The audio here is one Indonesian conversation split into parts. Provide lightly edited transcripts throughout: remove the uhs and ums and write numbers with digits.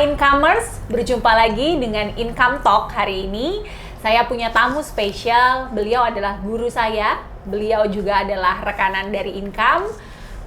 Incomers, berjumpa lagi dengan Income Talk hari ini. Saya punya tamu spesial, beliau adalah guru saya, beliau juga adalah rekanan dari Income.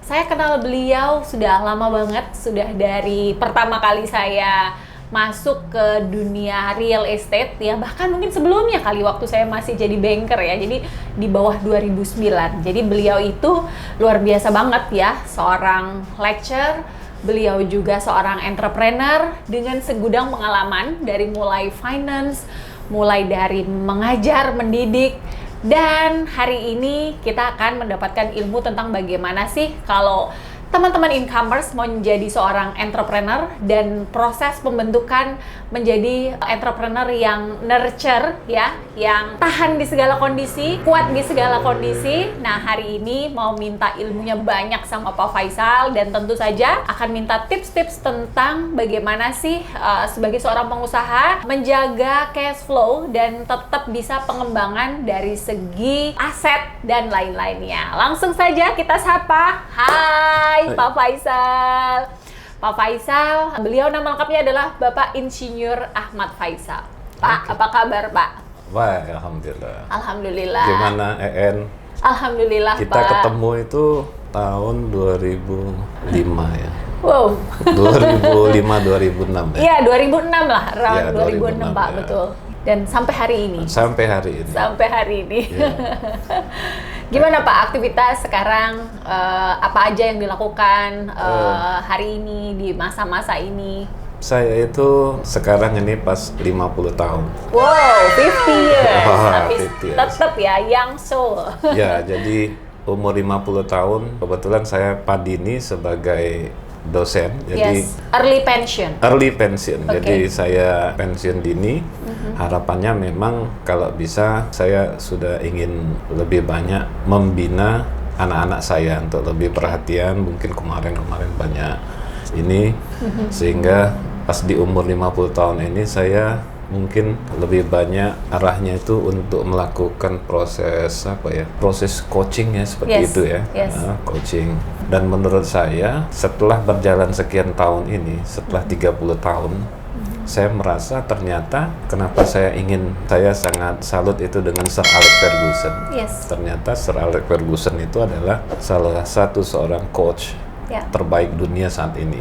Saya kenal beliau sudah lama banget, sudah dari pertama kali saya masuk ke dunia real estate ya, bahkan mungkin sebelumnya kali waktu saya masih jadi banker ya, jadi di bawah 2009. Jadi beliau itu luar biasa banget ya, seorang lecturer, beliau juga seorang entrepreneur dengan segudang pengalaman dari mulai finance, mulai dari mengajar, mendidik, dan hari ini kita akan mendapatkan ilmu tentang bagaimana sih kalau teman-teman Incomers mau menjadi seorang entrepreneur dan proses pembentukan menjadi entrepreneur yang nurture ya, yang tahan di segala kondisi, kuat di segala kondisi. Nah, hari ini mau minta ilmunya banyak sama Pak Faisal dan tentu saja akan minta tips-tips tentang bagaimana sih sebagai seorang pengusaha menjaga cash flow dan tetap bisa pengembangan dari segi aset dan lain-lainnya. Langsung saja kita sapa. Hai Pak Faisal. Pak Faisal, beliau nama lengkapnya adalah Bapak Insinyur Ahmad Faisal. Pak, apa kabar Pak? Baik, alhamdulillah. Alhamdulillah. Gimana EN? Alhamdulillah Kita Pak. ketemu itu tahun 2005 ya. Wow. 2005-2006 ya? Iya, 2006 lah, around Ya, 2006 Pak, ya. betul. Dan sampai hari ini. Sampai hari ini. Sampai hari ini. Ya. Gimana Pak aktivitas sekarang? Apa aja yang dilakukan hari ini di masa-masa ini? Saya itu sekarang ini pas 50 tahun. Wow, 50 years. Wah, Tapi 50 years. tetap ya young soul. Ya, jadi umur 50 tahun, kebetulan saya Padini sebagai dosen. Jadi Yes, early pension. early pension. Oke. Jadi saya pensiun dini. Harapannya memang kalau bisa saya sudah ingin lebih banyak membina anak-anak saya untuk lebih perhatian. Mungkin kemarin-kemarin banyak ini sehingga pas di umur 50 tahun ini saya mungkin lebih banyak arahnya itu untuk melakukan proses proses coaching ya, seperti Yes, itu ya. yes. Coaching. Dan menurut saya setelah berjalan sekian tahun ini, setelah 30 tahun, saya merasa ternyata kenapa saya sangat salut itu dengan Sir Alex Ferguson. Yes. Ternyata Sir Alex Ferguson itu adalah salah satu seorang coach Ya. terbaik dunia saat ini.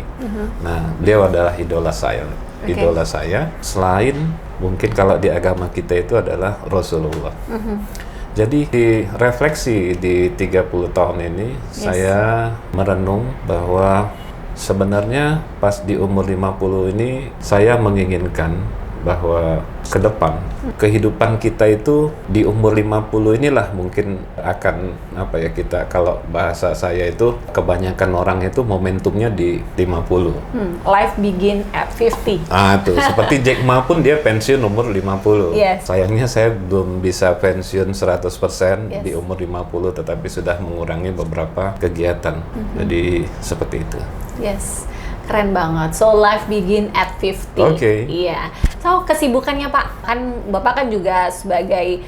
Nah, beliau adalah idola saya. Oke. Idola saya selain mungkin kalau di agama kita itu adalah Rasulullah. Jadi di refleksi di 30 tahun ini saya merenung bahwa sebenarnya pas di umur 50 ini saya menginginkan bahwa ke depan kehidupan kita itu di umur 50 inilah mungkin akan kita, kalau bahasa saya itu kebanyakan orang itu momentumnya di 50. Life begin at 50. Tuh seperti Jack Ma pun dia pensiun umur 50. Yes. Sayangnya saya belum bisa pensiun 100% Yes. di umur 50, tetapi sudah mengurangi beberapa kegiatan. Jadi seperti itu. Yes, keren banget. So life begin at 50. Oke. Iya. So kesibukannya Pak, kan Bapak kan juga sebagai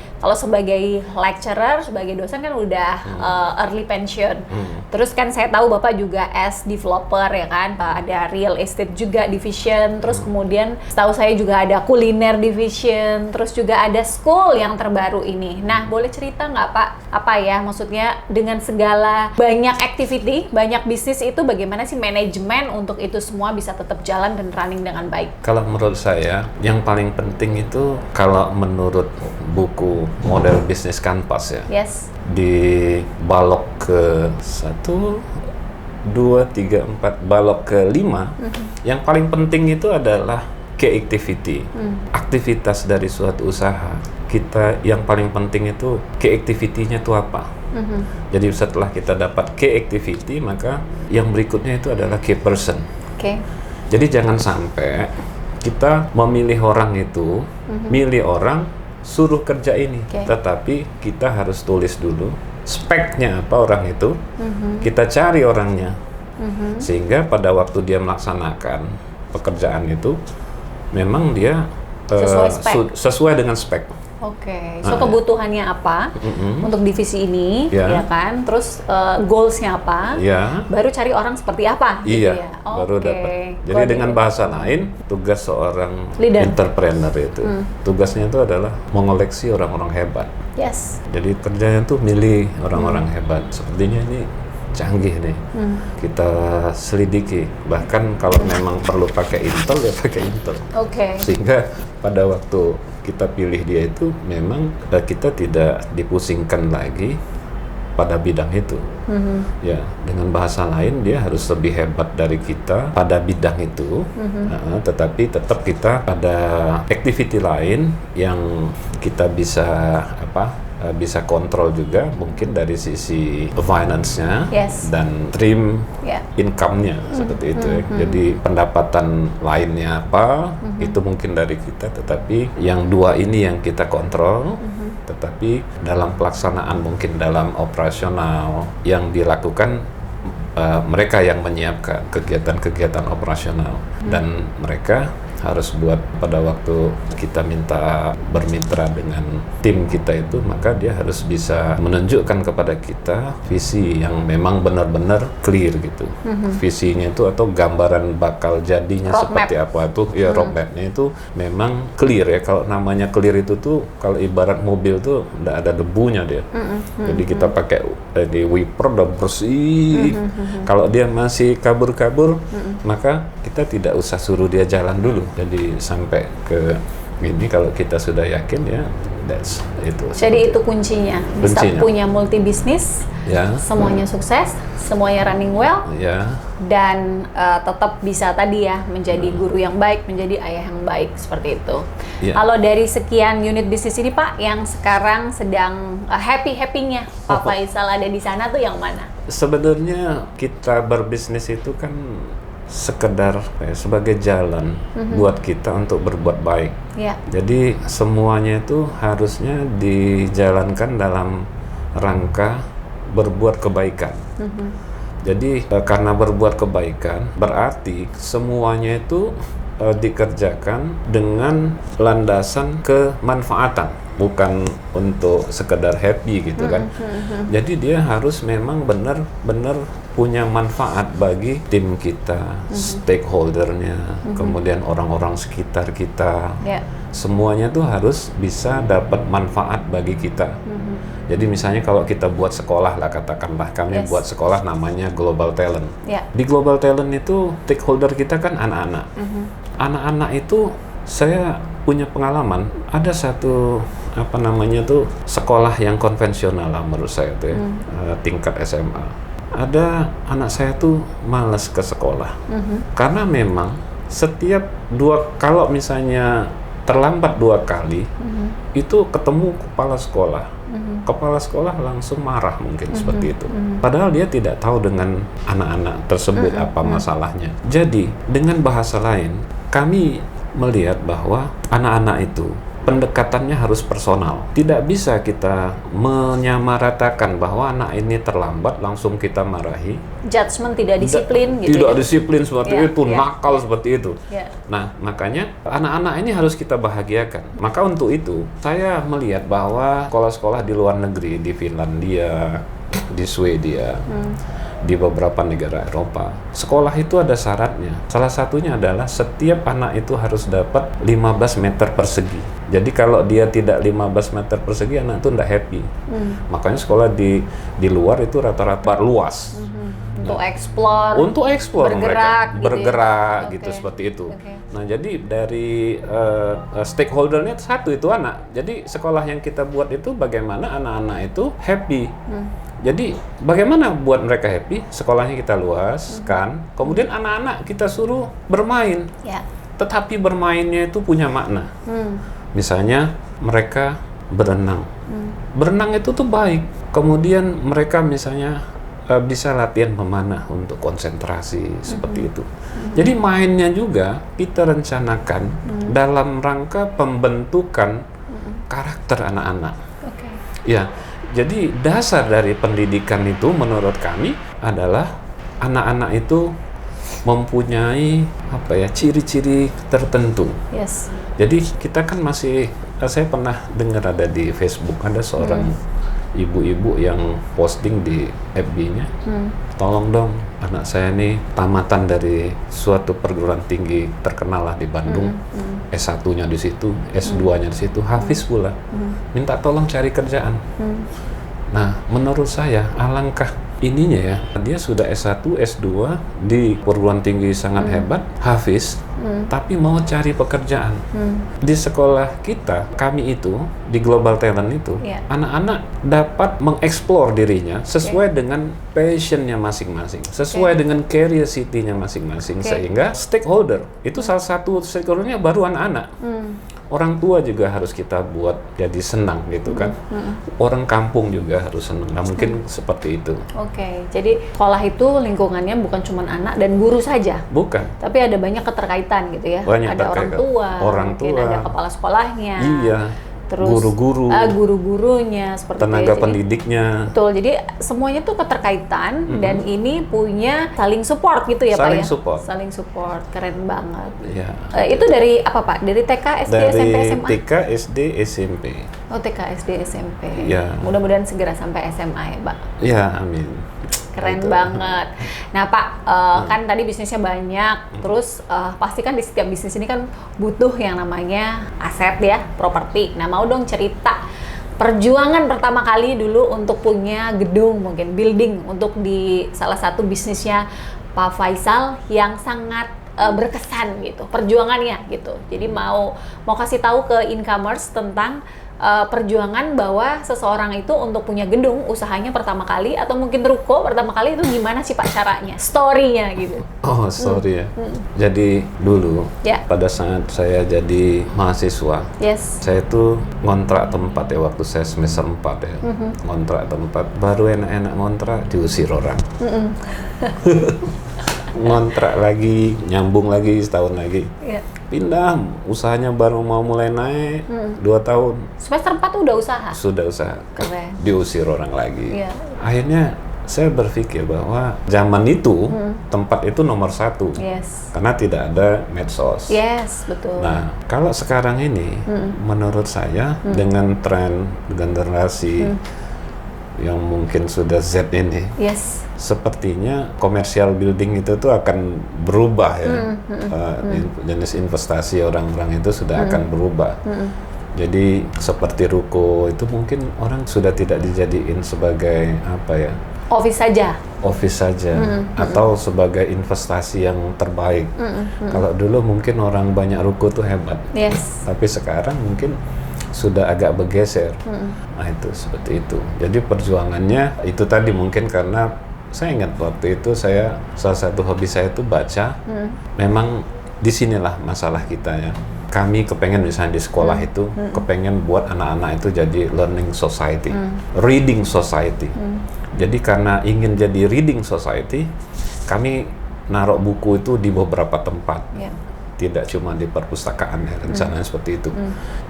lecturer, sebagai dosen kan udah early pension. Terus kan saya tahu Bapak juga as developer ya kan, Pak, ada real estate juga division. Terus kemudian setahu saya juga ada kuliner division. Terus juga ada school yang terbaru ini. Nah, boleh cerita nggak Pak? Apa ya maksudnya dengan segala banyak activity, banyak bisnis itu bagaimana sih manajemen untuk itu semua bisa tetap jalan dan running dengan baik? Kalau menurut saya, yang paling penting itu kalau menurut buku model bisnis kanvas ya, Yes. di balok ke 1, 2, 3, 4, balok ke 5, yang paling penting itu adalah key activity. Aktivitas dari suatu usaha, kita yang paling penting itu key activity-nya itu apa. Jadi setelah kita dapat key activity, maka yang berikutnya itu adalah key person. Oke. Jadi jangan sampai kita memilih orang itu, milih orang, suruh kerja ini. Oke. Tetapi kita harus tulis dulu speknya apa orang itu, kita cari orangnya. Sehingga pada waktu dia melaksanakan pekerjaan itu, memang dia Sesuai spek. sesuai dengan spek. Oke, so Nah, kebutuhannya apa untuk divisi ini, Ya. ya kan? Terus goals-nya apa? Ya. Baru cari orang seperti apa, gitu Iya, ya? baru Oke. dapat. Jadi dengan bahasa lain, tugas seorang Leader. entrepreneur itu, tugasnya itu adalah mengoleksi orang-orang hebat. Yes. Jadi kerjanya tuh milih orang-orang hebat. Sepertinya ini canggih nih. Kita selidiki. Bahkan kalau memang perlu pakai Intel, ya pakai Intel. Oke. Sehingga pada waktu kita pilih dia itu memang kita tidak dipusingkan lagi pada bidang itu. Ya, dengan bahasa lain dia harus lebih hebat dari kita pada bidang itu. Tetapi tetap kita ada activity lain yang kita bisa bisa kontrol juga, mungkin dari sisi finance-nya Yes. dan stream Ya. income-nya seperti itu ya. Jadi pendapatan lainnya apa itu mungkin dari kita, tetapi yang dua ini yang kita kontrol. Tetapi dalam pelaksanaan mungkin dalam operasional yang dilakukan mereka yang menyiapkan kegiatan-kegiatan operasional dan mereka harus buat pada waktu kita bermitra dengan tim kita itu, maka dia harus bisa menunjukkan kepada kita visi yang memang benar-benar clear gitu. Visinya itu atau gambaran bakal jadinya Roadmap. seperti apa tuh ya, roadmapnya itu memang clear ya. Kalau namanya clear itu tuh kalau ibarat mobil tuh nggak ada debunya dia. Jadi kita pakai di wiper udah bersih. Kalau dia masih kabur-kabur, maka kita tidak usah suruh dia jalan dulu. Jadi sampai ke ini kalau kita sudah yakin ya, itu. Jadi itu kuncinya. Bisa Kuncinya. punya multi bisnis, Ya, semuanya sukses, semuanya running well, ya, dan tetap bisa tadi ya menjadi guru yang baik, menjadi ayah yang baik, seperti itu. Iya. Kalau dari sekian unit bisnis ini Pak, yang sekarang sedang happy-happynya Pak Faisal ada di sana tuh yang mana? sebenarnya kita berbisnis itu kan sekedar sebagai jalan buat kita untuk berbuat baik. Ya. Jadi semuanya itu harusnya dijalankan dalam rangka berbuat kebaikan. Jadi karena berbuat kebaikan berarti semuanya itu dikerjakan dengan landasan kemanfaatan, bukan untuk sekedar happy gitu kan. Jadi dia harus memang benar-benar punya manfaat bagi tim kita, stakeholdernya, kemudian orang-orang sekitar kita. Ya. Semuanya tuh harus bisa dapat manfaat bagi kita. Jadi misalnya kalau kita buat sekolah lah, katakanlah kami Yes. buat sekolah namanya Global Talent. Ya. Di Global Talent itu stakeholder kita kan anak-anak. Anak-anak itu saya punya pengalaman, ada satu sekolah yang konvensional lah menurut saya tuh ya, tingkat SMA. Ada anak saya tuh malas ke sekolah karena memang setiap kalau misalnya terlambat 2 kali itu ketemu kepala sekolah. Kepala sekolah langsung marah mungkin seperti itu. Padahal dia tidak tahu dengan anak-anak tersebut apa masalahnya. Jadi dengan bahasa lain, kami melihat bahwa anak-anak itu pendekatannya harus personal. Tidak bisa kita menyamaratakan bahwa anak ini terlambat langsung kita marahi. Judgment tidak disiplin gitu. Tidak ya? disiplin seperti Ya, itu, ya, nakal seperti itu. Ya. Nah, makanya anak-anak ini harus kita bahagiakan. Maka untuk itu, saya melihat bahwa sekolah-sekolah di luar negeri, di Finlandia, di Swedia, di beberapa negara Eropa, sekolah itu ada syaratnya. Salah satunya adalah setiap anak itu harus dapat 15 meter persegi. Jadi kalau dia tidak 15 meter persegi, anak itu tidak happy. Makanya sekolah di luar itu rata-rata luas. Untuk explore, bergerak gitu ya? gitu Oke. seperti itu. Oke. Nah, jadi dari stakeholdernya satu itu anak. Jadi sekolah yang kita buat itu bagaimana anak-anak itu happy. Jadi bagaimana buat mereka happy? Sekolahnya kita luaskan, kemudian anak-anak kita suruh bermain. Ya. Tetapi bermainnya itu punya makna. Misalnya mereka berenang. Berenang itu tuh baik. Kemudian mereka misalnya bisa latihan memanah untuk konsentrasi seperti itu. Jadi mainnya juga kita rencanakan dalam rangka pembentukan karakter anak-anak. Oke. Ya, jadi dasar dari pendidikan itu menurut kami adalah anak-anak itu mempunyai ciri-ciri tertentu. Yes. Jadi kita kan masih saya pernah dengar ada di Facebook ada seorang ibu-ibu yang posting di FB-nya, tolong dong anak saya nih tamatan dari suatu perguruan tinggi terkenal lah di Bandung, S1-nya di situ, S2-nya di situ, hafiz pula, minta tolong cari kerjaan. Nah, menurut saya alangkah ininya ya, dia sudah S1, S2 di perguruan tinggi sangat hebat, hafiz, tapi mau cari pekerjaan. Di sekolah kita, kami itu, di Global Talent itu, anak-anak dapat mengeksplor dirinya sesuai dengan passion-nya masing-masing, sesuai dengan curiosity-nya masing-masing, sehingga stakeholder, itu salah satu stakeholder-nya baru anak-anak. Orang tua juga harus kita buat jadi senang gitu kan. Orang kampung juga harus senang. Nah, mungkin seperti itu. Oke, jadi sekolah itu lingkungannya bukan cuma anak dan guru saja. Bukan. Tapi ada banyak keterkaitan gitu ya. Banyak ada orang tua, mungkin ada kepala sekolahnya. Iya. Terus guru-guru, guru-gurunya, seperti tenaga itu. pendidiknya. Betul, jadi semuanya tuh keterkaitan dan ini punya saling support gitu ya Pak ya? Saling support, keren banget. Iya. Itu dari apa Pak? Dari TK, SD, SMP, SMA? Dari TK, SD, SMP. Oh TK, SD, SMP. Ya. Mudah-mudahan segera sampai SMA ya Pak? Ya, amin. Keren banget. Nah Pak, kan tadi bisnisnya banyak, terus pasti kan di setiap bisnis ini kan butuh yang namanya aset ya, properti. Nah mau dong cerita perjuangan pertama kali dulu untuk punya gedung, mungkin building untuk di salah satu bisnisnya Pak Faisal yang sangat berkesan gitu, perjuangannya gitu. Jadi mau kasih tahu ke incomers tentang perjuangan bahwa seseorang itu untuk punya gedung usahanya pertama kali atau mungkin ruko pertama kali itu gimana sih Pak caranya, story-nya gitu. Oh, story ya. Jadi dulu pada saat saya jadi mahasiswa, saya tuh ngontrak tempat ya waktu saya semester 4 ya. Ngontrak tempat, baru enak-enak ngontrak diusir orang. Ngontrak lagi, nyambung lagi setahun lagi. Pindah, usahanya baru mau mulai naik 2 tahun. Semester 4 udah usaha? Sudah usaha. Keren. Diusir orang lagi. Akhirnya saya berpikir bahwa zaman itu tempat itu nomor 1. Karena tidak ada medsos. Betul. Nah, kalau sekarang ini menurut saya dengan tren generasi yang mungkin sudah Z ini, sepertinya komersial building itu tuh akan berubah ya. Jenis investasi orang-orang itu sudah akan berubah. Jadi seperti ruko itu mungkin orang sudah tidak dijadiin sebagai apa ya? Office saja atau sebagai investasi yang terbaik. Kalau dulu mungkin orang banyak ruko tuh hebat. Tapi sekarang mungkin sudah agak bergeser. Nah itu seperti itu. Jadi perjuangannya itu tadi mungkin karena saya ingat waktu itu salah satu hobi saya itu baca. Memang disinilah masalah kita ya. Kami kepengen misalnya di sekolah itu kepengen buat anak-anak itu jadi learning society, reading society. Jadi karena ingin jadi reading society, kami naruh buku itu di beberapa tempat. Tidak cuma di perpustakaan ya, rencananya seperti itu.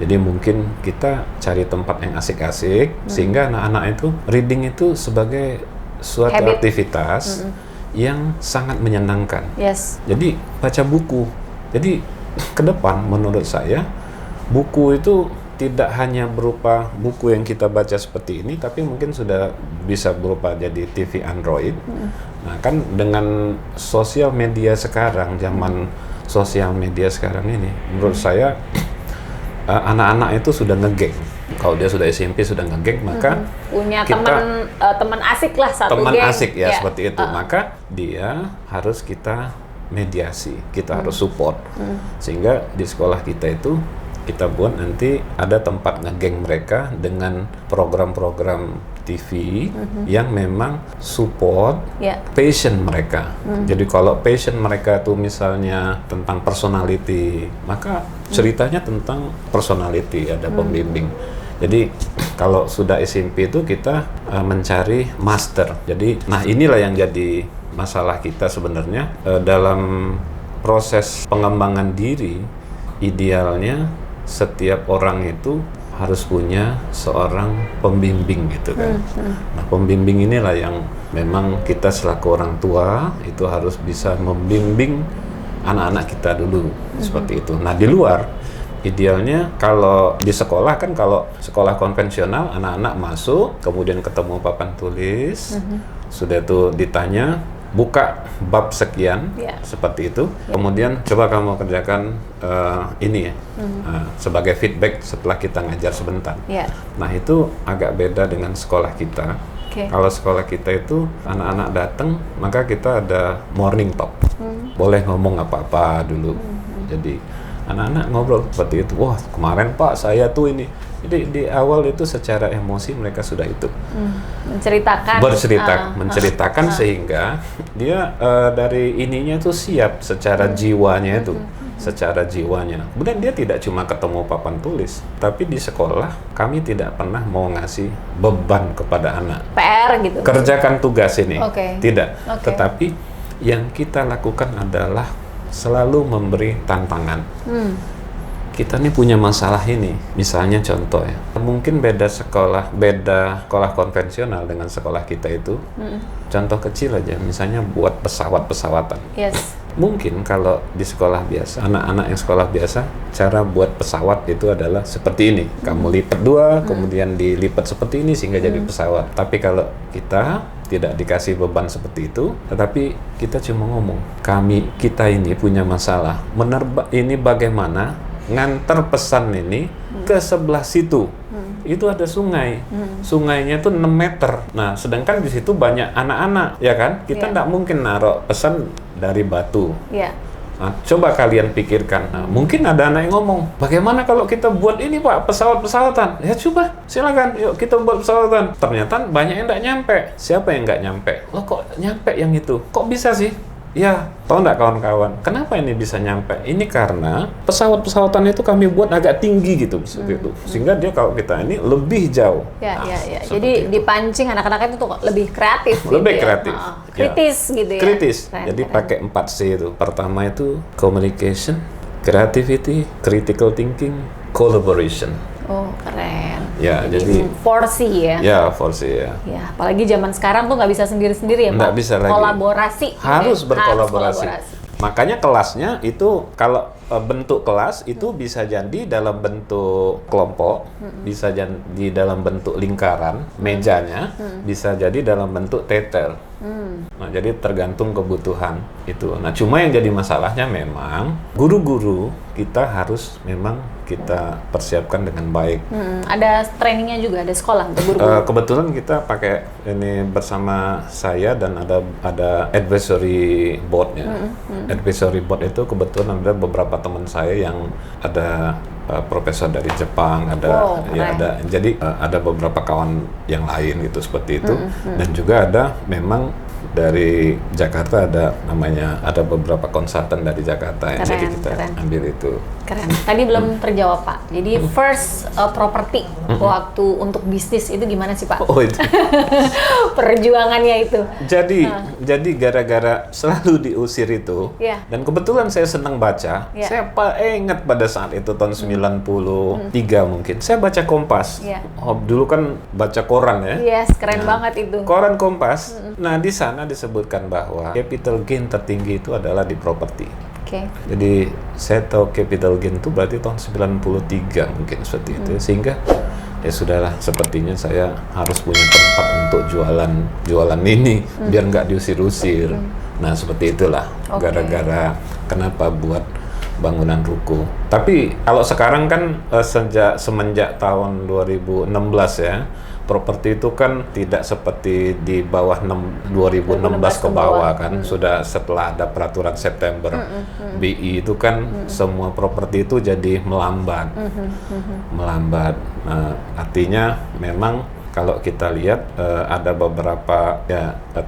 Jadi mungkin kita cari tempat yang asik-asik sehingga anak-anak itu reading itu sebagai suatu aktivitas yang sangat menyenangkan. Jadi baca buku. Jadi ke depan menurut saya buku itu tidak hanya berupa buku yang kita baca seperti ini, tapi mungkin sudah bisa berupa jadi TV Android. Nah kan dengan sosial media sekarang, zaman sosial media sekarang ini, menurut saya anak-anak itu sudah ngegeng. Kalau dia sudah SMP sudah ngegeng, maka punya teman asik lah satu teman geng. Asik ya seperti itu. Maka dia harus kita mediasi, kita harus support sehingga di sekolah kita itu kita buat nanti ada tempat ngegeng mereka dengan program-program TV yang memang support passion mereka. Jadi kalau passion mereka tuh misalnya tentang personality, maka ceritanya tentang personality, ada pembimbing. Jadi kalau sudah SMP itu kita mencari master. Jadi nah inilah yang jadi masalah kita sebenarnya dalam proses pengembangan diri. Idealnya setiap orang itu harus punya seorang pembimbing gitu kan. Nah pembimbing inilah yang memang kita selaku orang tua itu harus bisa membimbing anak-anak kita dulu seperti itu. Nah di luar Idealnya kalau di sekolah kan, kalau sekolah konvensional anak-anak masuk, kemudian ketemu papan tulis, sudah itu ditanya, buka bab sekian, seperti itu. Kemudian coba kamu kerjakan ini ya, sebagai feedback setelah kita ngajar sebentar. Nah itu agak beda dengan sekolah kita. Kalau sekolah kita itu anak-anak datang, maka kita ada morning talk. Boleh ngomong apa-apa dulu. Jadi anak-anak ngobrol seperti itu. Wah, kemarin Pak saya tuh ini. Jadi di awal itu secara emosi mereka sudah itu menceritakan sehingga dia dari ininya tuh siap secara jiwanya itu. Secara jiwanya. Kemudian dia tidak cuma ketemu papan tulis, tapi di sekolah kami tidak pernah mau ngasih beban kepada anak. PR gitu. Kerjakan tugas ini. Tidak. Tetapi yang kita lakukan adalah selalu memberi tantangan. Kita nih punya masalah ini. Misalnya contoh ya, mungkin beda sekolah konvensional dengan sekolah kita itu. Contoh kecil aja, misalnya buat pesawat-pesawatan. Mungkin kalau di sekolah biasa, anak-anak yang sekolah biasa, cara buat pesawat itu adalah seperti ini. Kamu lipat dua, kemudian dilipat seperti ini sehingga jadi pesawat. Tapi kalau kita tidak dikasih beban seperti itu, tetapi kita cuma ngomong, kita ini punya masalah. Ini bagaimana ngantar pesan ini ke sebelah situ. Itu ada sungai. Sungainya itu 6 meter. Nah, sedangkan di situ banyak anak-anak, ya kan? Kita tidak mungkin naruh pesan dari batu. Nah, coba kalian pikirkan. Nah, mungkin ada anak yang ngomong, bagaimana kalau kita buat ini Pak, pesawat-pesawatan? Ya coba, silakan, yuk kita buat pesawatan. Ternyata banyak yang tidak nyampe. Siapa yang nggak nyampe? Loh kok nyampe yang itu? Kok bisa sih? Ya, tahu nggak kawan-kawan, kenapa ini bisa nyampe? Ini karena pesawat-pesawatan itu kami buat agak tinggi gitu, seperti itu. Sehingga dia kalau kita ini lebih jauh. Jadi dipancing anak-anak itu tuh lebih kreatif. Lebih kreatif. Kritis gitu ya. Kritis. Jadi pakai 4C itu. Pertama itu communication, creativity, critical thinking, collaboration. Oh, keren. Ya, jadi 4C ya. Ya, 4C ya. Ya, apalagi zaman sekarang tuh nggak bisa sendiri-sendiri ya, Pak. Nggak bisa lagi. Kolaborasi. Harus berkolaborasi. Makanya kelasnya itu, kalau bentuk kelas itu bisa jadi dalam bentuk kelompok, bisa jadi dalam bentuk lingkaran, mejanya, bisa jadi dalam bentuk tetel. Nah, jadi tergantung kebutuhan itu. Nah, cuma yang jadi masalahnya memang guru-guru kita harus memang kita persiapkan dengan baik. Ada trainingnya juga, ada sekolah untuk guru-guru. Kebetulan kita pakai ini bersama saya dan ada advisory board-nya. Advisory board itu kebetulan ada beberapa teman saya yang ada profesor dari Jepang, ada jadi ada beberapa kawan yang lain gitu seperti itu, dan juga ada memang dari Jakarta ada beberapa konsultan dari Jakarta yang jadi kita ambil itu. Keren. Tadi belum terjawab Pak. Jadi first property waktu untuk bisnis itu gimana sih Pak? Oh itu. Perjuangannya itu. Jadi gara-gara selalu diusir itu, dan kebetulan saya senang baca, saya ingat pada saat itu tahun 93 mungkin, saya baca Kompas. Dulu kan baca koran ya. Keren banget itu. Koran Kompas. Nah di sana disebutkan bahwa capital gain tertinggi itu adalah di properti. Jadi saya tahu capital gain itu berarti tahun 93 mungkin seperti itu, sehingga ya sudahlah, sepertinya saya harus punya tempat untuk jualan ini biar nggak diusir-usir. Nah seperti itulah gara-gara kenapa buat bangunan ruko. Tapi kalau sekarang kan semenjak tahun 2016 ya, properti itu kan tidak seperti di bawah 2016 ke bawah kan. Sudah setelah ada peraturan September BI itu kan semua properti itu jadi melambat. Nah, artinya memang kalau kita lihat ada beberapa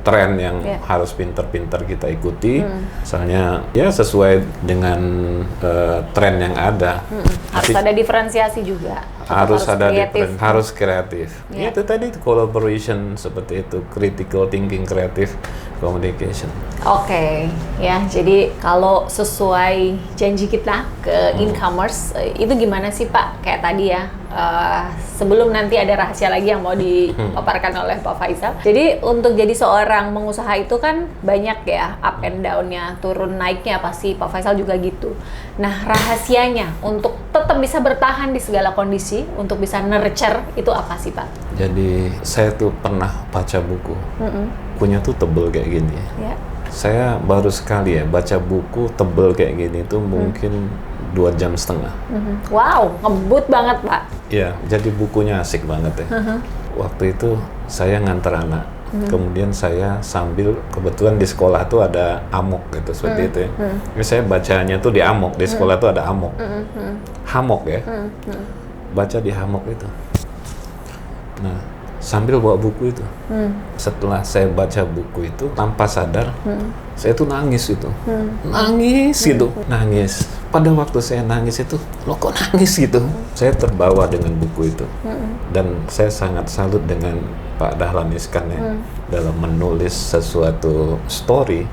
tren yang harus pinter-pinter kita ikuti, misalnya ya sesuai dengan tren yang ada. Harus ada diferensiasi juga. Harus kreatif. Itu tadi collaboration seperti itu, critical thinking, creative communication. Ya jadi kalau sesuai janji kita ke e-commerce itu gimana sih Pak? Kayak tadi ya, sebelum nanti ada rahasia lagi yang mau dipaparkan oleh Pak Faisal. Jadi untuk jadi seorang pengusaha itu kan banyak ya up and down-nya, turun naiknya, pasti Pak Faisal juga gitu. Nah, rahasianya untuk tetap bisa bertahan di segala kondisi, untuk bisa nurture itu apa sih Pak? Jadi saya tuh pernah baca buku, bukunya tuh tebel kayak gini. Ya. Saya baru sekali ya baca buku tebel kayak gini tuh mungkin 2,5 jam. Wow, ngebut banget Pak. Ya, jadi bukunya asik banget ya. Waktu itu saya nganter anak, kemudian saya sambil, kebetulan di sekolah tuh ada amok gitu, seperti itu ya. Jadi saya bacanya tuh di amok, di sekolah tuh ada amok. Hamok ya. Baca di hamok itu. Nah, sambil bawa buku itu. Setelah saya baca buku itu, tanpa sadar, saya tuh nangis itu. Nangis gitu. Nangis. Pada waktu saya nangis itu, loh kok nangis gitu? Saya terbawa dengan buku itu. Dan saya sangat salut dengan Pak Dahlan Iskan ya, dalam menulis sesuatu story.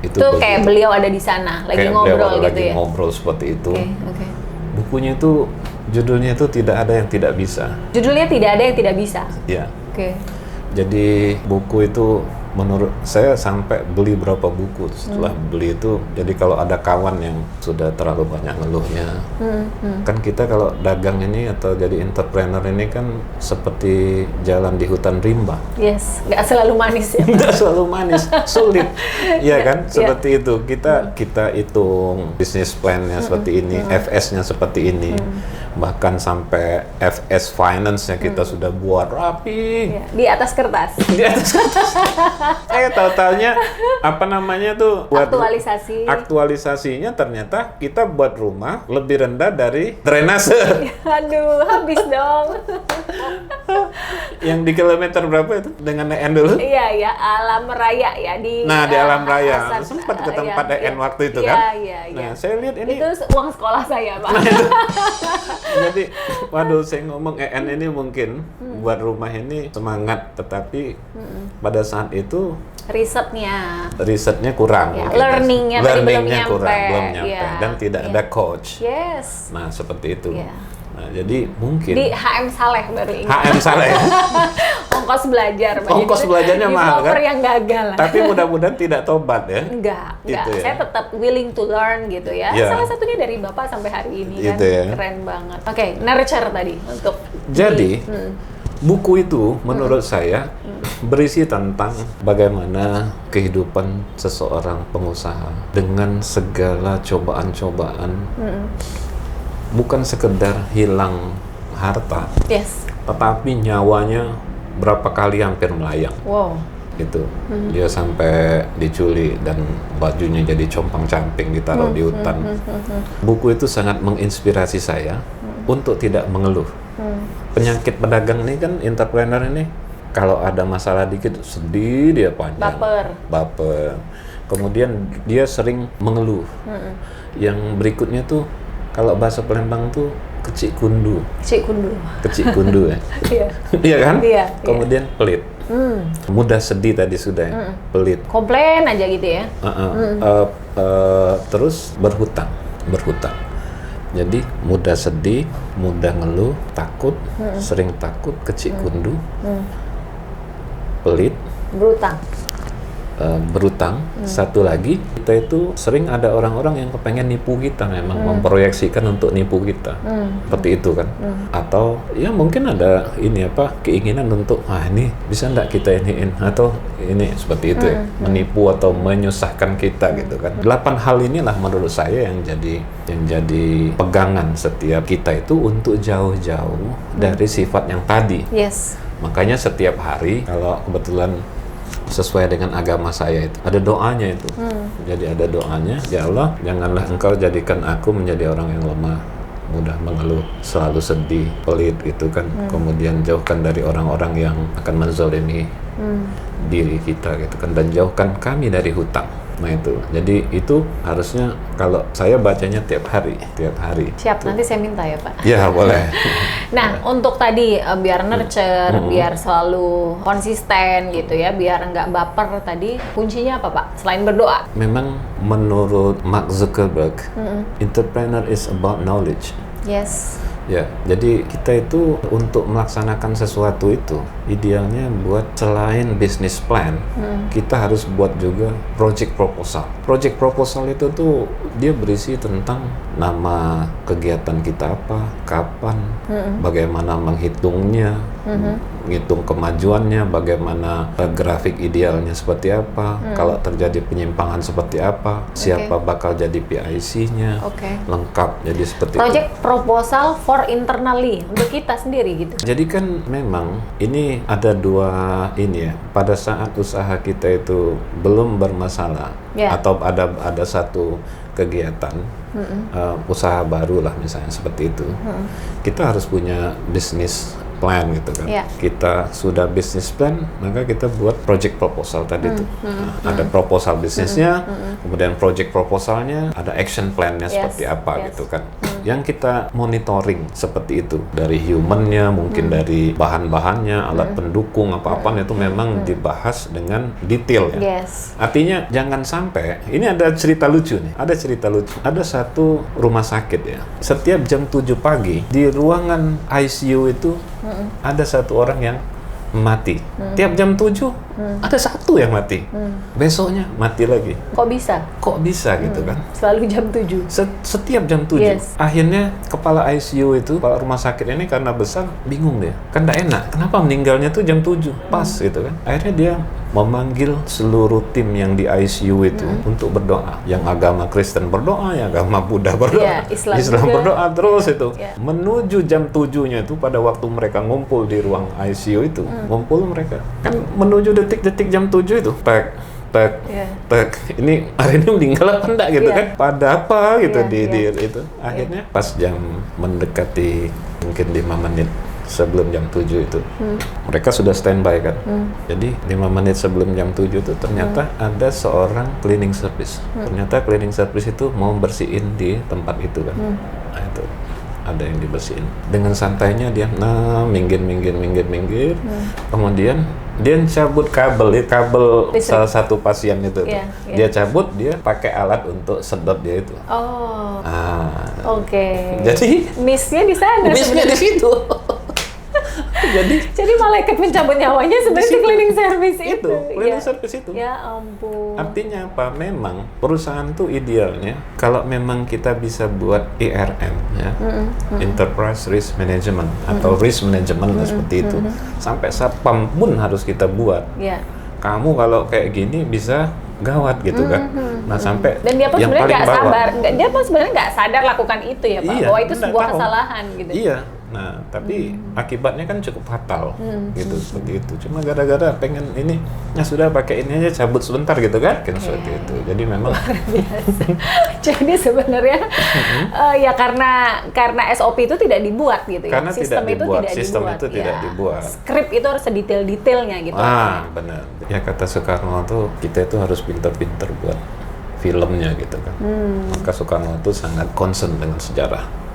Itu kayak beliau ada di sana, lagi ngobrol gitu lagi ya? ngobrol seperti itu. Okay. Bukunya itu, judulnya itu Tidak Ada Yang Tidak Bisa. Judulnya Tidak Ada Yang Tidak Bisa? Ya. Oke. Jadi buku itu menurut saya sampai beli berapa buku setelah beli itu. Jadi kalau ada kawan yang sudah terlalu banyak ngeluhnya, kan kita kalau dagang ini atau jadi entrepreneur ini kan seperti jalan di hutan rimba. Yes, nggak selalu manis ya. Nggak selalu manis, sulit, ya kan? Seperti itu. Kita hitung bisnis plan-nya seperti ini, FS-nya seperti ini, bahkan sampai FS Finance-nya kita sudah buat rapi. Di atas kertas. Di atas kertas. Tahu-taunya apa namanya tuh buat aktualisasinya ternyata kita buat rumah lebih rendah dari drainase. Aduh, habis dong. Yang di kilometer berapa itu dengan EN dulu? Iya, Alam Raya ya di. Nah, di Alam Raya sempat ke tempat EN waktu itu kan. Iya. Nah, saya lihat ini itu uang sekolah saya, Pak. Jadi, waduh, saya ngomong EN ini mungkin buat rumah ini semangat, tetapi pada saat itu risetnya kurang, ya, learningnya belum nyampe, dan tidak ada coach. Yes. Nah, seperti itu. Nah, jadi mungkin di HM Saleh baru ingat. HM Saleh. Ongkos belajar. Ongkos belajarnya mahal kan? Yang gagal. Tapi mudah-mudahan tidak tobat ya. Enggak. Gitu ya? Saya tetap willing to learn gitu ya. Salah satunya dari Bapak sampai hari ini gitu kan. ya. Keren banget. Oke, nurture tadi untuk. Jadi buku itu menurut saya berisi tentang bagaimana kehidupan seseorang pengusaha dengan segala cobaan-cobaan. Bukan sekedar hilang harta, tetapi nyawanya berapa kali hampir melayang. Wow. Gitu. Dia sampai diculik dan bajunya jadi compang-camping ditaruh di hutan. Buku itu sangat menginspirasi saya untuk tidak mengeluh. Penyakit pedagang ini kan, entrepreneur ini, kalau ada masalah dikit sedih dia panjang. Baper. Kemudian dia sering mengeluh. Yang berikutnya tuh, kalau bahasa Palembang tuh kecik kundu ya. Iya kan? Iya. Kemudian pelit. Mudah sedih tadi sudah ya. Pelit. Komplain aja gitu ya. Terus berhutang. Jadi mudah sedih, mudah ngeluh, takut, sering takut, kecik kundu, pelit, berutang. Satu lagi, kita itu sering ada orang-orang yang kepengen nipu kita, memang memproyeksikan untuk nipu kita, seperti itu kan. Atau ya mungkin ada keinginan untuk ini bisa nggak kita iniin, atau ini seperti itu ya, menipu atau menyusahkan kita gitu kan. 8 hal inilah menurut saya yang jadi pegangan setiap kita itu untuk jauh-jauh dari sifat yang tadi. Makanya setiap hari kalau kebetulan sesuai dengan agama saya itu ada doanya itu. Jadi ada doanya, ya Allah, janganlah Engkau jadikan aku menjadi orang yang lemah, mudah mengeluh, selalu sedih, pelit gitu kan. Kemudian jauhkan dari orang-orang yang akan menzalimi diri kita gitu kan, dan jauhkan kami dari hutang. Nah itu, jadi itu harusnya kalau saya bacanya tiap hari. Siap, nanti saya minta ya Pak. Ya boleh. Nah untuk tadi biar nurture, biar selalu konsisten gitu ya, biar nggak baper tadi, kuncinya apa Pak? Selain berdoa? Memang menurut Mark Zuckerberg, entrepreneur is about knowledge. Ya, jadi kita itu untuk melaksanakan sesuatu itu idealnya buat selain business plan, kita harus buat juga project proposal. Project proposal itu tuh dia berisi tentang nama kegiatan kita apa, kapan, bagaimana menghitungnya, menghitung kemajuannya, bagaimana grafik idealnya seperti apa, kalau terjadi penyimpangan seperti apa, siapa bakal jadi PIC-nya, lengkap. Jadi seperti Project itu. proposal for internally untuk kita sendiri gitu. Jadi kan memang ini ada dua ini ya. Pada saat usaha kita itu belum bermasalah atau ada satu kegiatan usaha baru lah misalnya seperti itu, kita harus punya bisnis plan gitu kan. Kita sudah bisnis plan, maka kita buat project proposal tadi tuh. Ada proposal bisnisnya, kemudian project proposalnya, ada action plan-nya seperti apa gitu kan. Yang kita monitoring seperti itu dari human-nya, mungkin dari bahan-bahannya, alat pendukung apa-apa itu memang dibahas dengan detail ya. Artinya jangan sampai, ini ada cerita lucu nih, ada satu rumah sakit ya, setiap jam 7 pagi di ruangan ICU itu ada satu orang yang mati. Tiap jam 7 ada satu yang mati. Besoknya mati lagi. Kok bisa? Kok bisa gitu kan? Selalu jam 7. Setiap jam 7. Akhirnya kepala ICU itu, kepala rumah sakit ini karena besar bingung dia. Kan enggak enak. Kenapa meninggalnya tuh jam 7? Pas gitu kan. Akhirnya dia memanggil seluruh tim yang di ICU itu untuk berdoa. Yang agama Kristen berdoa, yang agama Buddha berdoa, Islam berdoa terus itu. Menuju jam 7-nya itu pada waktu mereka ngumpul di ruang ICU itu, ngumpul mereka. Kan menuju detik-detik jam 7 itu, tek, ini hari ini meninggal apa enggak gitu kan? Pada apa gitu di itu. Akhirnya pas jam mendekati mungkin 5 menit sebelum jam 7 itu, mereka sudah standby kan. Jadi 5 menit sebelum jam 7 itu ternyata ada seorang cleaning service. Ternyata cleaning service itu mau bersihin di tempat itu kan. Nah itu ada yang dibersihin. Dengan santainya dia minggir. Kemudian dia cabut kabel salah satu pasien itu. Dia cabut, dia pakai alat untuk sedot dia itu. Jadi miss-nya di sana. Miss-nya di situ. Jadi malaikat mencabut nyawanya sebenarnya cleaning service itu. Cleaning service itu. Ya ampun. Artinya apa? Memang perusahaan tuh idealnya kalau memang kita bisa buat ERM ya, Enterprise Risk Management atau Risk Management seperti itu. Sampai satpam pun harus kita buat. Kamu kalau kayak gini bisa gawat gitu kan. Nah sampai dan dia pun yang sebenarnya paling nggak bawah. sabar, dia pun sebenarnya nggak sadar lakukan itu ya Pak, bahwa itu sebuah kesalahan gitu. Iya. Nah, tapi akibatnya kan cukup fatal, gitu seperti itu. Cuma gara-gara pengen ini, ya sudah pakai ini aja, cabut sebentar gitu kan, seperti itu. Jadi memang luar biasa. Jadi sebenarnya ya karena SOP itu tidak dibuat gitu ya. Karena sistem itu tidak dibuat. Skrip itu harus sedetail-detailnya gitu. Benar. Ya kata Soekarno tuh kita itu harus pinter-pinter buat filmnya gitu kan. Maka Soekarno tuh sangat concern dengan sejarah.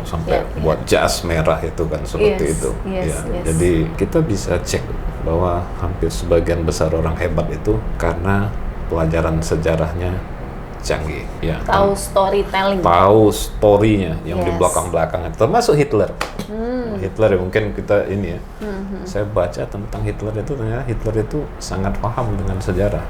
Sampai buat jas merah itu kan seperti itu. Jadi kita bisa cek bahwa hampir sebagian besar orang hebat itu karena pelajaran sejarahnya canggih. Tahu storytelling. Tahu storynya yang di belakang-belakangnya. Termasuk Hitler. Hitler ya mungkin kita ini ya. Saya baca tentang Hitler itu ternyata Hitler itu sangat paham dengan sejarah.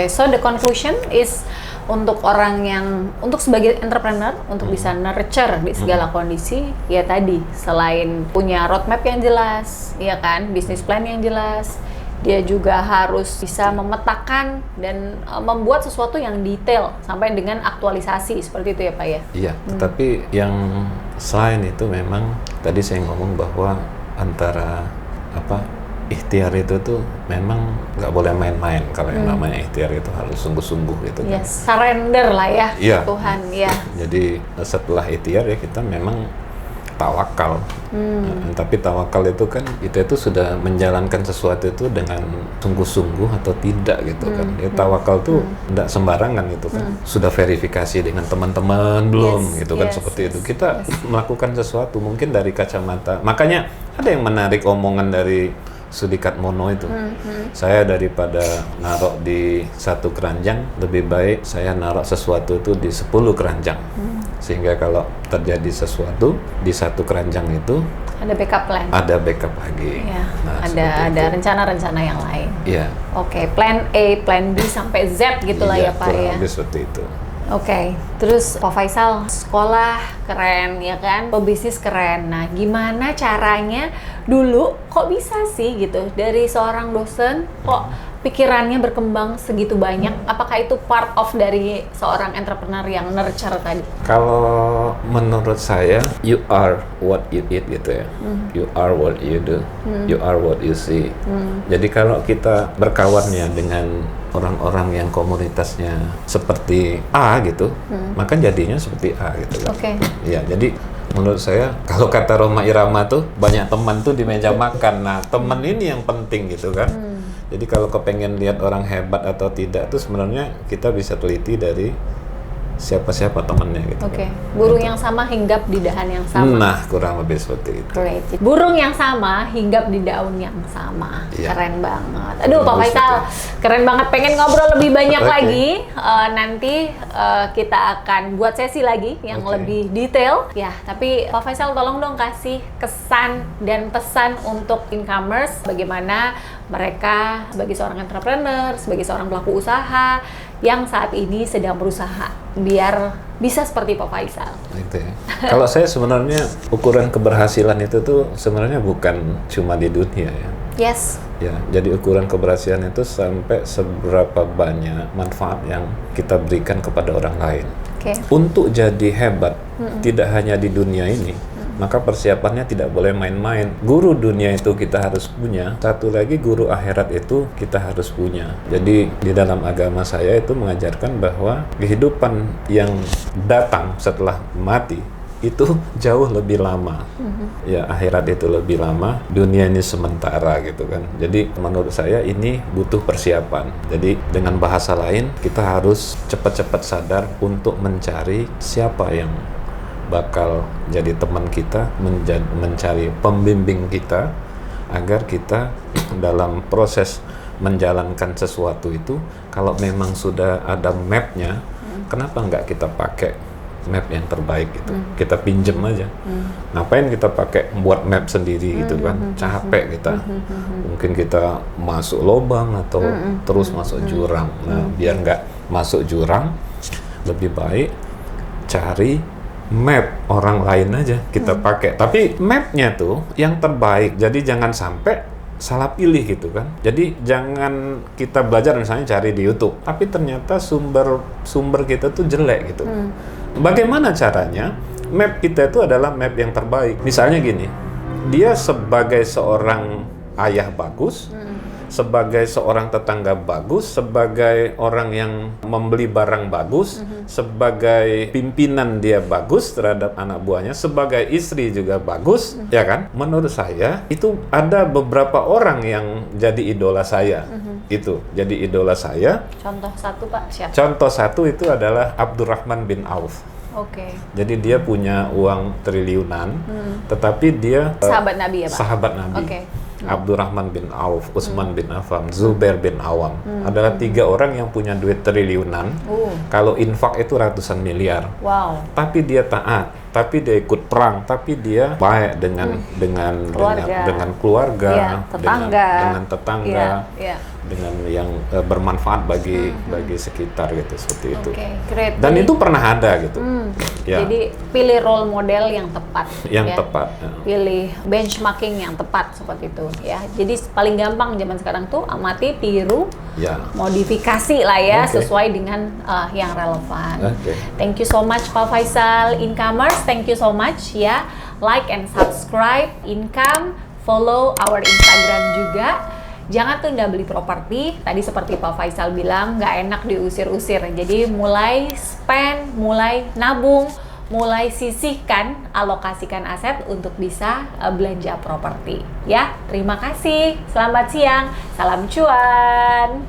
So the conclusion is untuk orang yang, untuk sebagai entrepreneur, untuk bisa nurture di segala kondisi, ya tadi, selain punya roadmap yang jelas, ya kan, bisnis plan yang jelas, dia juga harus bisa memetakan dan membuat sesuatu yang detail, sampai dengan aktualisasi, seperti itu ya Pak ya? Iya, tetapi yang selain itu memang, tadi saya ngomong bahwa antara, ikhtiar itu tuh memang nggak boleh main-main. Kalau yang namanya ikhtiar itu harus sungguh-sungguh gitu kan. Surrender lah ya ke Tuhan ya. Jadi setelah ikhtiar ya kita memang tawakal. Tapi tawakal itu kan kita itu sudah menjalankan sesuatu itu dengan sungguh-sungguh atau tidak gitu kan. Ya tawakal tuh tidak sembarangan gitu kan. Sudah verifikasi dengan teman-teman belum gitu kan, seperti itu. Kita melakukan sesuatu mungkin dari kacamata. Makanya ada yang menarik omongan dari Sudikat Mono itu. Saya daripada naruh di 1 keranjang, lebih baik saya naruh sesuatu itu di 10 keranjang. sehingga kalau terjadi sesuatu di satu keranjang itu Ada backup plan. ada backup lagi. Ya, Nah, ada seperti itu. rencana-rencana yang lain. Iya. Oke, plan A, plan B sampai Z gitulah Iya, ya Pak kurang ya. lebih seperti itu. Oke, terus Pak Faisal, sekolah keren ya kan, pebisnis keren. Nah, gimana caranya dulu kok bisa sih gitu dari seorang dosen kok pikirannya berkembang segitu banyak? Apakah itu part of dari seorang entrepreneur yang nurture tadi? Kalau menurut saya, you are what you eat gitu ya. You are what you do. You are what you see. Jadi kalau kita berkawannya dengan orang-orang yang komunitasnya seperti A gitu, maka jadinya seperti A gitu kan. Oke. Ya, jadi menurut saya kalau kata Roma Irama tuh banyak teman tuh di meja makan. Nah, teman ini yang penting gitu kan. Jadi kalau kepengen lihat orang hebat atau tidak tuh sebenarnya kita bisa teliti dari siapa-siapa temannya gitu. Oke, burung yang sama hinggap di dahan yang sama. Nah, kurang lebih seperti itu. Great. Burung yang sama hinggap di daun yang sama. Iya. Keren banget. Aduh, Pak Bagus Faisal, itu. keren banget. Pengen ngobrol lebih banyak Oke. lagi. Nanti kita akan buat sesi lagi yang Oke. lebih detail. Ya, tapi Pak Faisal tolong dong kasih kesan dan pesan untuk incomers. Bagaimana mereka sebagai seorang entrepreneur, sebagai seorang pelaku usaha yang saat ini sedang berusaha biar bisa seperti Pak Faisal. Gitu ya. Kalau saya sebenarnya ukuran keberhasilan itu tuh sebenarnya bukan cuma di dunia ya. Yes. Ya, jadi ukuran keberhasilan itu sampai seberapa banyak manfaat yang kita berikan kepada orang lain. Oke. Untuk jadi hebat, tidak hanya di dunia ini, maka persiapannya tidak boleh main-main. Guru dunia itu kita harus punya, satu lagi guru akhirat itu kita harus punya. Jadi di dalam agama saya itu mengajarkan bahwa kehidupan yang datang setelah mati itu jauh lebih lama. Ya, akhirat itu lebih lama, dunia ini sementara gitu kan. Jadi menurut saya ini butuh persiapan. Jadi dengan bahasa lain, kita harus cepat-cepat sadar untuk mencari siapa yang bakal jadi teman kita, mencari pembimbing kita, agar kita dalam proses menjalankan sesuatu itu, kalau memang sudah ada mapnya, kenapa nggak kita pakai map yang terbaik gitu? Kita pinjem aja. Ngapain kita pakai buat map sendiri gitu kan? Capek kita. Mungkin kita masuk lubang atau terus masuk jurang. Nah, biar nggak masuk jurang, lebih baik cari map orang lain aja kita pakai. Tapi mapnya tuh yang terbaik. Jadi jangan sampai salah pilih gitu kan. Jadi jangan kita belajar misalnya cari di YouTube, tapi ternyata sumber kita tuh jelek gitu. Bagaimana caranya map kita itu adalah map yang terbaik? Misalnya gini, dia sebagai seorang ayah bagus, sebagai seorang tetangga bagus, sebagai orang yang membeli barang bagus, sebagai pimpinan dia bagus terhadap anak buahnya, sebagai istri juga bagus, ya kan? Menurut saya itu ada beberapa orang yang jadi idola saya. Itu jadi idola saya. Contoh satu Pak, siapa? Contoh satu itu adalah Abdurrahman bin Auf. Oke. Jadi dia punya uang triliunan, tetapi dia Sahabat Nabi ya Pak? sahabat Nabi. Oke. Abdurrahman bin Auf, Utsman bin Affan, Zubair bin Awam adalah 3 orang yang punya duit triliunan. Kalau infak itu ratusan miliar. Wow. Tapi dia taat, tapi dia ikut perang, tapi dia baik dengan keluarga, Iya, tetangga. dengan tetangga, Iya. dengan yang bermanfaat bagi sekitar gitu, seperti itu. Oke, great. Dan Jadi- itu pernah ada gitu. Ya, Jadi pilih role model yang tepat. yang ya. tepat. Ya. Pilih benchmarking yang tepat seperti itu ya. Jadi paling gampang zaman sekarang tuh amati, tiru, Ya. modifikasi lah ya Oke. sesuai dengan yang relevan. Oke. Thank you so much Pak Faisal, Incomers. Thank you so much ya. Like and subscribe Income, follow our Instagram juga. Jangan tunda beli properti. Tadi seperti Pak Faisal bilang, nggak enak diusir-usir. Jadi mulai spend, mulai nabung, mulai sisihkan, alokasikan aset untuk bisa belanja properti. Ya, terima kasih. Selamat siang. Salam cuan.